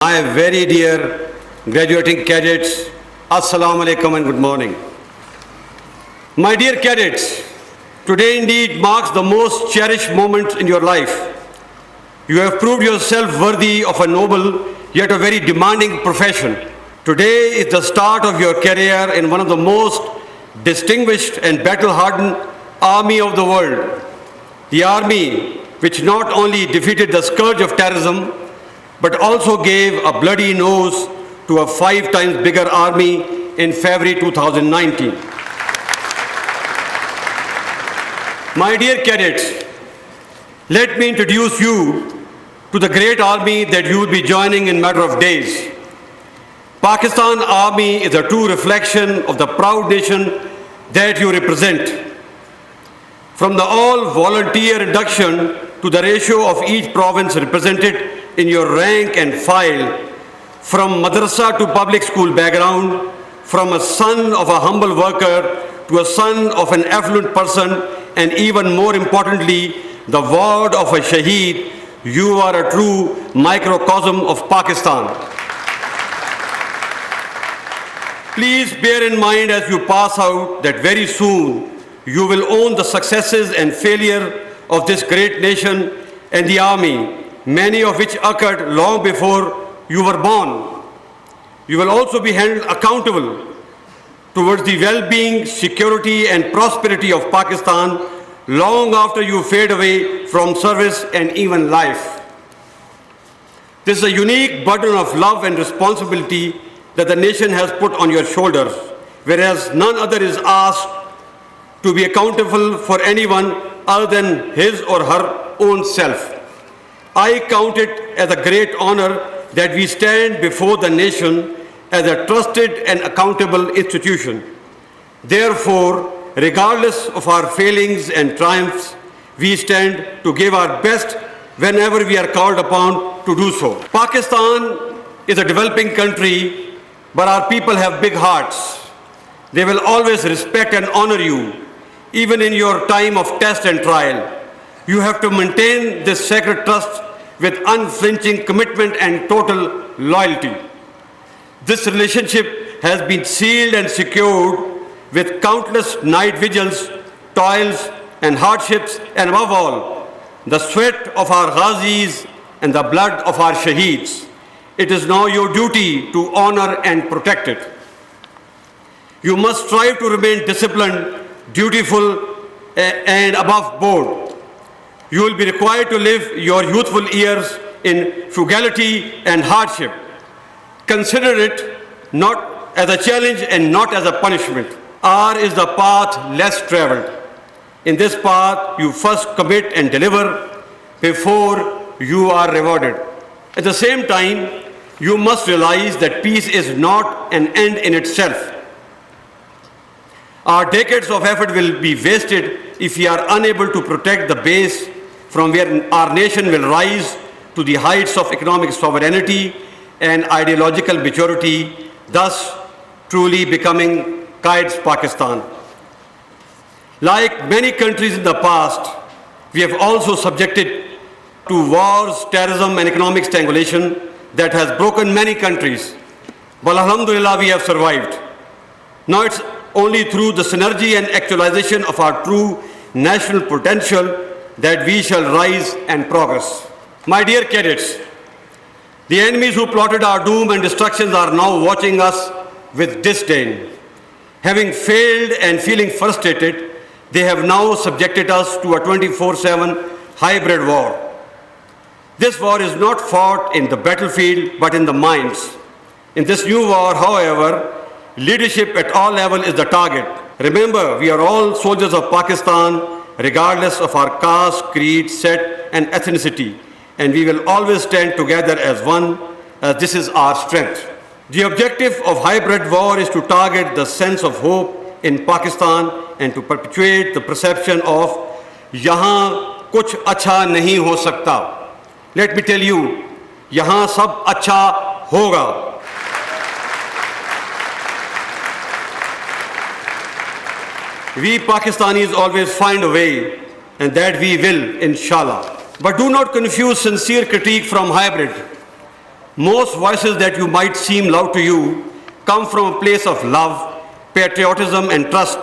My very dear graduating cadets, Assalamu alaikum and good morning. My dear cadets, today indeed marks the most cherished moment in your life. You have proved yourself worthy of a noble yet a very demanding profession. Today is the start of your career in one of the most distinguished and battle-hardened army of the world. The army which not only defeated the scourge of terrorism, but also gave a bloody nose to a 5 times bigger army in February 2019. My dear cadets, let me introduce you to the great army that you will be joining in a matter of days. Pakistan Army is a true reflection of the proud nation that you represent. From the all-volunteer induction to the ratio of each province represented in your rank and file, from madrasa to public school background, from a son of a humble worker to a son of an affluent person, and even more importantly, the ward of a shaheed, you are a true microcosm of Pakistan. Please bear in mind as you pass out that very soon you will own the successes and failure of this great nation and the army, many of which occurred long before you were born. You will also be held accountable towards the well-being, security, and prosperity of Pakistan long after you fade away from service and even life. This is a unique burden of love and responsibility that the nation has put on your shoulders, whereas none other is asked to be accountable for anyone other than his or her own self. I count it as a great honor that we stand before the nation as a trusted and accountable institution. Therefore, regardless of our failings and triumphs, we stand to give our best whenever we are called upon to do so. Pakistan is a developing country, but our people have big hearts. They will always respect and honor you, even in your time of test and trial. You have to maintain this sacred trust with unflinching commitment and total loyalty. This relationship has been sealed and secured with countless night vigils, toils, and hardships, and above all, the sweat of our ghazis and the blood of our shaheeds. It is now your duty to honor and protect it. You must strive to remain disciplined, dutiful, and above board. You will be required to live your youthful years in frugality and hardship. Consider it not as a challenge and not as a punishment. R is the path less traveled. In this path, you first commit and deliver before you are rewarded. At the same time, you must realize that peace is not an end in itself. Our decades of effort will be wasted if we are unable to protect the base from where our nation will rise to the heights of economic sovereignty and ideological maturity, thus truly becoming Qaed's Pakistan. Like many countries in the past, we have also subjected to wars, terrorism, and economic strangulation that has broken many countries. But alhamdulillah, we have survived. Now it's only through the synergy and actualization of our true national potential that we shall rise and progress. My dear cadets, the enemies who plotted our doom and destructions are now watching us with disdain. Having failed and feeling frustrated, they have now subjected us to a 24/7 hybrid war. This war is not fought in the battlefield, but in the minds. In this new war, however, leadership at all levels is the target. Remember, we are all soldiers of Pakistan, regardless of our caste, creed, set, and ethnicity. And we will always stand together as one, as this is our strength. The objective of hybrid war is to target the sense of hope in Pakistan and to perpetuate the perception of yahan kuch acha nahi ho sakta. Let me tell you, yahan sab acha hoga. We Pakistanis always find a way, and that we will, inshallah. But do not confuse sincere critique from hybrid. Most voices that you might seem loud to you come from a place of love, patriotism and trust,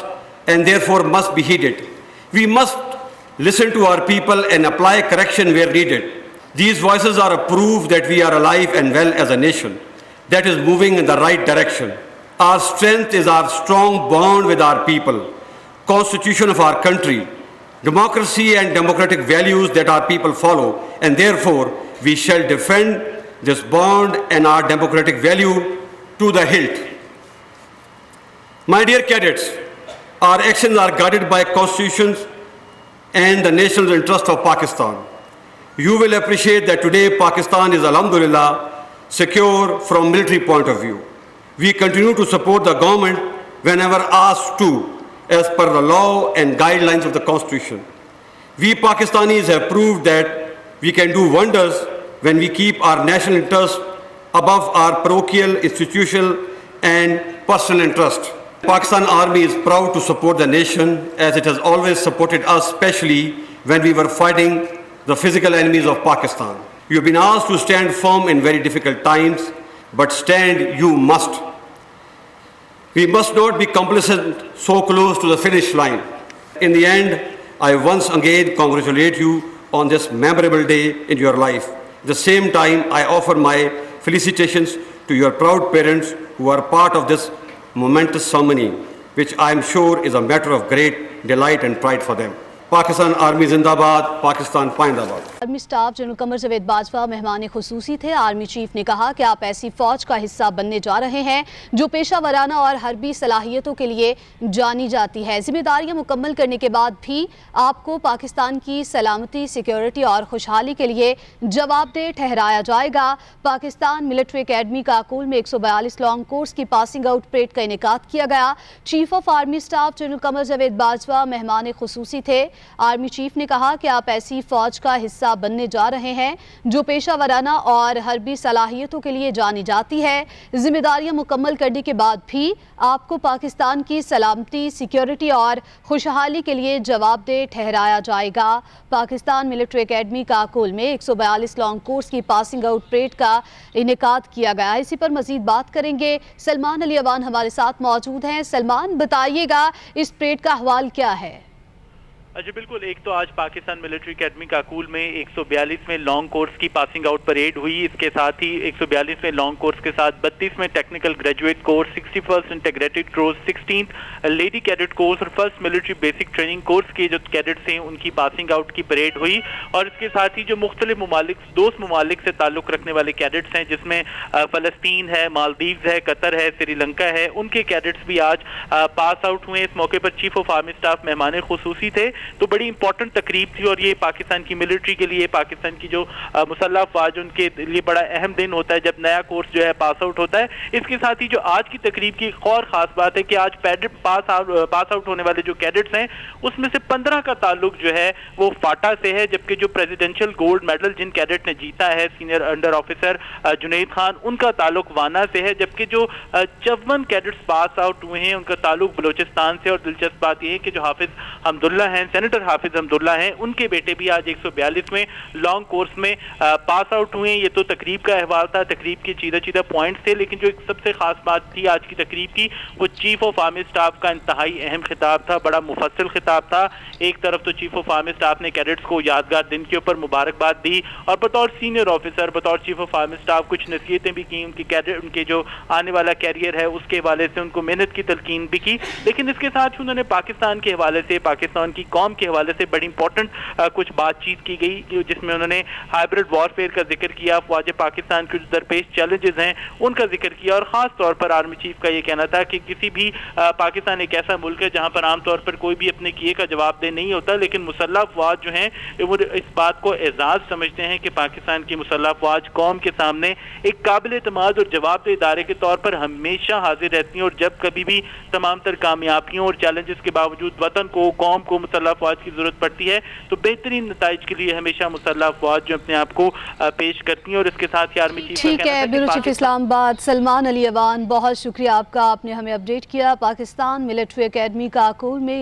and therefore must be heeded. We must listen to our people and apply correction where needed. These voices are a proof that we are alive and well as a nation that is moving in the right direction. Our strength is our strong bond with our people, constitution of our country, democracy and democratic values that our people follow, and therefore we shall defend this bond and our democratic value to the hilt. My dear cadets, our actions are guided by constitutions and the national interest of Pakistan. You will appreciate that today Pakistan is, alhamdulillah, secure from military point of view. We continue to support the government whenever asked to, as per the law and guidelines of the Constitution. We Pakistanis have proved that we can do wonders when we keep our national interest above our parochial, institutional and personal interest. Pakistan Army is proud to support the nation as it has always supported us, especially when we were fighting the physical enemies of Pakistan. You have been asked to stand firm in very difficult times, but stand you must. We must not be complacent so close to the finish line. In the end, I once again congratulate you on this memorable day in your life. At the same time, I offer my felicitations to your proud parents who are part of this momentous ceremony, which I am sure is a matter of great delight and pride for them. Pakistan army زندہ باد، پاکستان پائندہ باد۔ Army staff general Qamar Javed Bajwa مہمان خصوصی تھے۔ Army chief نے کہا کہ آپ ایسی فوج کا حصہ بننے جا رہے ہیں جو پیشہ ورانہ اور حربی صلاحیتوں کے لیے جانی جاتی ہے۔ ذمہ داریاں مکمل کرنے کے بعد بھی آپ کو پاکستان کی سلامتی، سیکیورٹی اور خوشحالی کے لیے جواب دہ ٹھہرایا جائے گا۔ پاکستان ملٹری اکیڈمی کاکول میں 142 لانگ کورس کی پاسنگ آؤٹ پریڈ کا انعقاد کیا گیا۔ Chief of army staff general Qamar Javed Bajwa مہمان خصوصی تھے۔ آرمی چیف نے کہا کہ آپ ایسی فوج کا حصہ بننے جا رہے ہیں جو پیشہ ورانہ اور حربی صلاحیتوں کے لیے جانی جاتی ہے۔ ذمہ داریاں مکمل کرنے کے بعد بھی آپ کو پاکستان کی سلامتی، سیکیورٹی اور خوشحالی کے لیے جواب دہ ٹھہرایا جائے گا۔ پاکستان ملٹری اکیڈمی کاکول میں 142 لانگ کورس کی پاسنگ آؤٹ پریڈ کا انعقاد کیا گیا۔ اسی پر مزید بات کریں گے، سلمان علی اوان ہمارے ساتھ موجود ہیں۔ سلمان، بتائیے گا اس پریڈ کا احوال کیا ہے؟ جی بالکل، ایک تو آج پاکستان ملٹری اکیڈمی کاکول میں 142ویں لانگ کورس کی پاسنگ آؤٹ پریڈ ہوئی۔ اس کے ساتھ ہی 142ویں لانگ کورس کے ساتھ 32ویں technical graduate course, 61st integrated course, 16th lady cadet course اور 1st military basic training course کے جو کیڈٹس ہیں ان کی پاسنگ آؤٹ کی پریڈ ہوئی۔ اور اس کے ساتھ ہی جو مختلف دوست ممالک سے تعلق رکھنے والے کیڈٹس ہیں، جس میں فلسطین ہے، مالدیوز ہے، قطر ہے، سری لنکا ہے، ان کے کیڈٹس بھی آج پاس آؤٹ ہوئے۔ اس موقع پر چیف آف آرمی سٹاف مہمان خصوصی تھے، تو بڑی امپورٹنٹ تقریب تھی اور یہ پاکستان کی ملٹری کے لیے، پاکستان کی جو مسلح افواج ان کے لیے بڑا اہم دن ہوتا ہے جب نیا کورس جو ہے پاس آؤٹ ہوتا ہے۔ اس کے ساتھ ہی جو آج کی تقریب کی ایک اور خاص بات ہے کہ آج پاس آؤٹ ہونے والے جو کیڈٹس ہیں اس میں سے 15 کا تعلق جو ہے وہ فاٹا سے ہے، جبکہ جو پریزیڈنشل گولڈ میڈل جن کیڈٹ نے جیتا ہے senior under officer Junaid Khan, ان کا تعلق وانا سے ہے، جبکہ جو 54 کیڈٹس پاس آؤٹ ہوئے ہیں ان کا تعلق بلوچستان سے۔ اور دلچسپ بات یہ ہے کہ جو حافظ حمداللہ ہیں، سینیٹر حافظ حمداللہ ہیں، ان کے بیٹے بھی آج 142ویں لانگ کورس میں پاس آؤٹ ہوئے ہیں۔ یہ تو تقریب کا احوال تھا، تقریب کے چیدہ پوائنٹس تھے، لیکن جو ایک سب سے خاص بات تھی آج کی تقریب کی وہ چیف آف آرمی سٹاف کا انتہائی اہم خطاب تھا، بڑا مفصل خطاب تھا۔ ایک طرف تو چیف آف آرمی سٹاف نے کیڈٹس کو یادگار دن کے اوپر مبارکباد دی اور بطور سینئر آفیسر، بطور چیف آف آرمی سٹاف کچھ نصیحتیں بھی کی، ان کے جو آنے والا کیریئر ہے اس کے حوالے سے ان کو محنت کی تلقین بھی کی۔ لیکن اس کے ساتھ ہی انہوں نے پاکستان کے حوالے سے، پاکستان کی قوم کے حوالے سے بڑی امپورٹنٹ کچھ بات چیت کی گئی، جس میں انہوں نے ہائبرڈ وارفیئر کا ذکر کیا، افواج پاکستان کے جو درپیش چیلنجز ہیں ان کا ذکر کیا، اور خاص طور پر آرمی چیف کا یہ کہنا تھا کہ کسی بھی پاکستان ایک ایسا ملک ہے جہاں پر عام طور پر کوئی بھی اپنے کیے کا جواب دہ نہیں ہوتا، لیکن مسلح افواج جو ہیں وہ اس بات کو اعزاز سمجھتے ہیں کہ پاکستان کی مسلح افواج قوم کے سامنے ایک قابل اعتماد اور جواب دہ ادارے کے طور پر ہمیشہ حاضر رہتی ہیں، اور جب کبھی بھی تمام تر کامیابیوں اور چیلنجز کے باوجود وطن کو، قوم کو مسلح افواج کی ضرورت پڑتی ہے تو بہترین نتائج کے لیے ہمیشہ مسلح افواج جو اپنے آپ کو پیش کرتی ہیں۔ اور اس کے ساتھ ہی آرمی چیف ٹھیک ہے، بیورو چیف اسلام آباد سلمان علی اوان، بہت شکریہ آپ کا، آپ نے ہمیں اپڈیٹ کیا۔ پاکستان ملٹری اکیڈمی کاکول میں